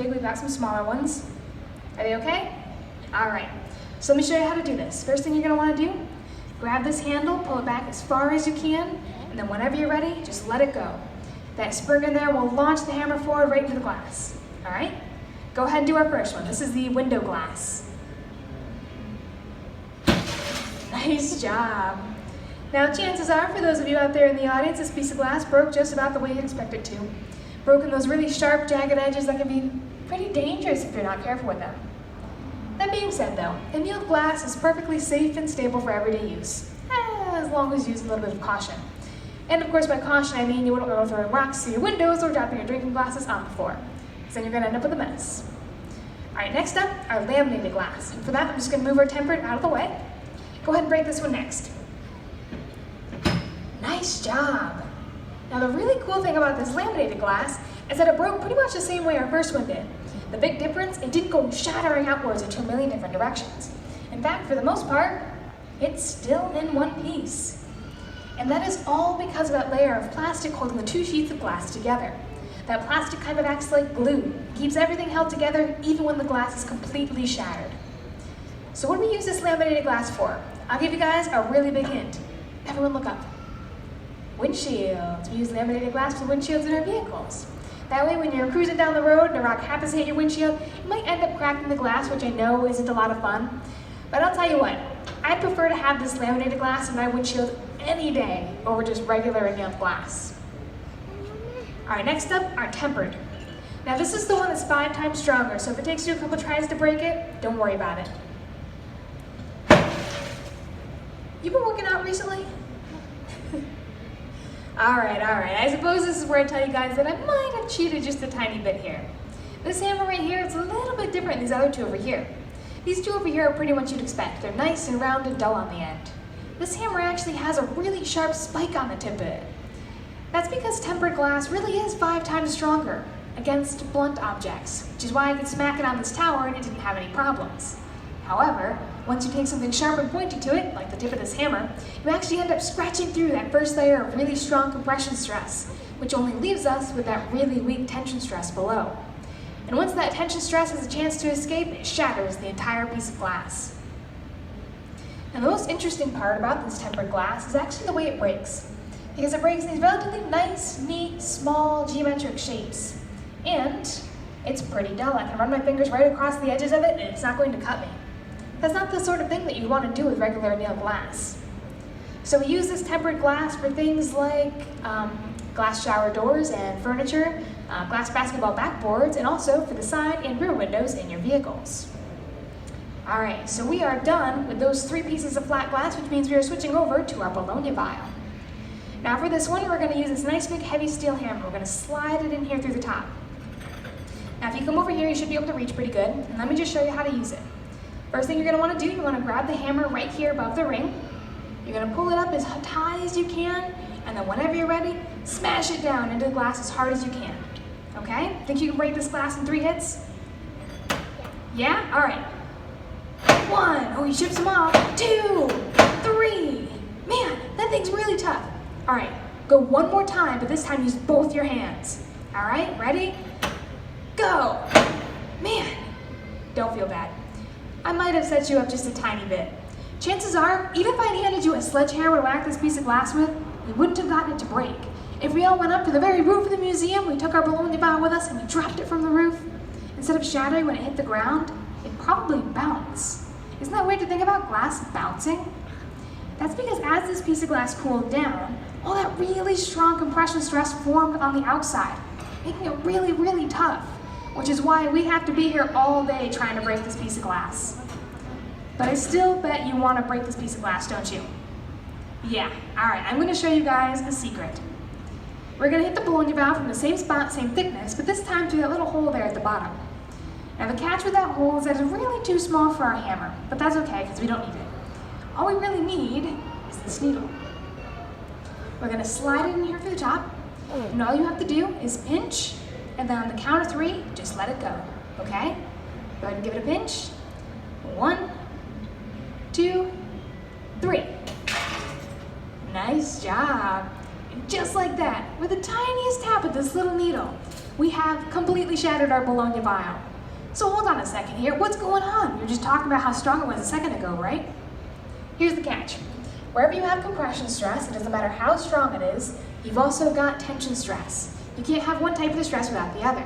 big, we've got some smaller ones. Are they okay? All right, so let me show you how to do this. First thing you're gonna wanna do, grab this handle, pull it back as far as you can, and then whenever you're ready, just let it go. That spring in there will launch the hammer forward right into the glass. All right? Go ahead and do our first one. This is the window glass. Nice job. Now, chances are, for those of you out there in the audience, this piece of glass broke just about the way you'd expect it to. Broken those really sharp, jagged edges that can be pretty dangerous if you're not careful with them. That being said, though, annealed glass is perfectly safe and stable for everyday use, as long as you use a little bit of caution. And of course, by caution, I mean you wouldn't go throwing rocks through your windows or dropping your drinking glasses on the floor, because then you're going to end up with a mess. All right, next up, our laminated glass. And for that, I'm just going to move our tempered out of the way. Go ahead and break this one next. Nice job. Now, the really cool thing about this laminated glass is that it broke pretty much the same way our first one did. The big difference, it didn't go shattering outwards into a million different directions. In fact, for the most part, it's still in one piece. And that is all because of that layer of plastic holding the two sheets of glass together. That plastic kind of acts like glue, keeps everything held together even when the glass is completely shattered. So what do we use this laminated glass for? I'll give you guys a really big hint. Everyone look up. Windshields. We use laminated glass for windshields in our vehicles. That way when you're cruising down the road and a rock happens to hit your windshield, you might end up cracking the glass, which I know isn't a lot of fun. But I'll tell you what, I'd prefer to have this laminated glass in my windshield any day over just regular annealed glass. All right, next up, our tempered. Now this is the one that's 5 times stronger, so if it takes you a couple tries to break it, don't worry about it. You been working out recently? All right. I suppose this is where I tell you guys that I might have cheated just a tiny bit here. This hammer right here, it's a little bit different than these other two over here. These two over here are pretty much you'd expect. They're nice and round and dull on the end. This hammer actually has a really sharp spike on the tip of it. That's because tempered glass really is 5 times stronger against blunt objects, which is why I could smack it on this tower and it didn't have any problems. However, once you take something sharp and pointy to it, like the tip of this hammer, you actually end up scratching through that first layer of really strong compression stress, which only leaves us with that really weak tension stress below. And once that tension stress has a chance to escape, it shatters the entire piece of glass. And the most interesting part about this tempered glass is actually the way it breaks, because it breaks in these relatively nice, neat, small geometric shapes. And it's pretty dull. I can run my fingers right across the edges of it and it's not going to cut me. That's not the sort of thing that you want to do with regular annealed glass. So we use this tempered glass for things like glass shower doors and furniture, glass basketball backboards, and also for the side and rear windows in your vehicles. All right, so we are done with those 3 pieces of flat glass, which means we are switching over to our bologna vial. Now for this one, we're going to use this nice big heavy steel hammer. We're going to slide it in here through the top. Now if you come over here, you should be able to reach pretty good, and let me just show you how to use it. First thing you're going to want to do, you want to grab the hammer right here above the ring. You're going to pull it up as high as you can, and then whenever you're ready, smash it down into the glass as hard as you can. Okay? Think you can break this glass in 3 hits? Yeah? All right. 1. Oh, you chipped some off. 2, 3. Man, that thing's really tough. All right. Go one more time, but this time use both your hands. All right? Ready? Go. Man, don't feel bad. I might have set you up just a tiny bit. Chances are, even if I had handed you a sledgehammer to whack this piece of glass with, we wouldn't have gotten it to break. If we all went up to the very roof of the museum, we took our bologna vial with us and we dropped it from the roof, instead of shattering when it hit the ground, it'd probably bounce. Isn't that weird to think about glass bouncing? That's because as this piece of glass cooled down, all that really strong compression stress formed on the outside, making it really, really tough. Which is why we have to be here all day trying to break this piece of glass. But I still bet you want to break this piece of glass, don't you? Yeah, all right, I'm going to show you guys a secret. We're going to hit the bologna vial from the same spot, same thickness, but this time through that little hole there at the bottom. Now the catch with that hole is that it's really too small for our hammer, but that's okay because we don't need it. All we really need is this needle. We're going to slide it in here through the top, and all you have to do is pinch, and then on the count of 3, just let it go, okay? Go ahead and give it a pinch. 1, 2, 3. Nice job. And just like that, with the tiniest tap of this little needle, we have completely shattered our Bologna vial. So hold on a second here, what's going on? You're just talking about how strong it was a second ago, right? Here's the catch. Wherever you have compression stress, it doesn't matter how strong it is, you've also got tension stress. You can't have one type of stress without the other,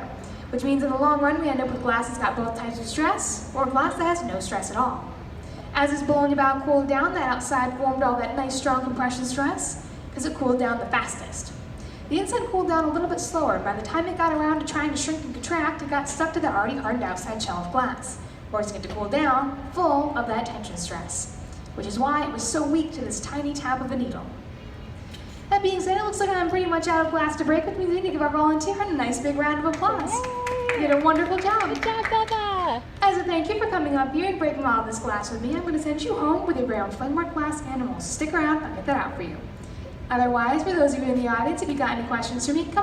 which means in the long run we end up with glass that's got both types of stress, or glass that has no stress at all. As this Bologna vial cooled down, that outside formed all that nice strong compression stress, because it cooled down the fastest. The inside cooled down a little bit slower. By the time it got around to trying to shrink and contract, it got stuck to the already hardened outside shell of glass, forcing it to cool down, full of that tension stress, which is why it was so weak to this tiny tap of a needle. That being said, it looks like I'm pretty much out of glass to break, which means we need to give our volunteer a nice big round of applause. You did a wonderful job. Good job, Becca. As a thank you for coming up here and breaking all this glass with me, I'm going to send you home with your very own flame-work glass animals. Stick around, I'll get that out for you. Otherwise, for those of you in the audience, if you got any questions for me, come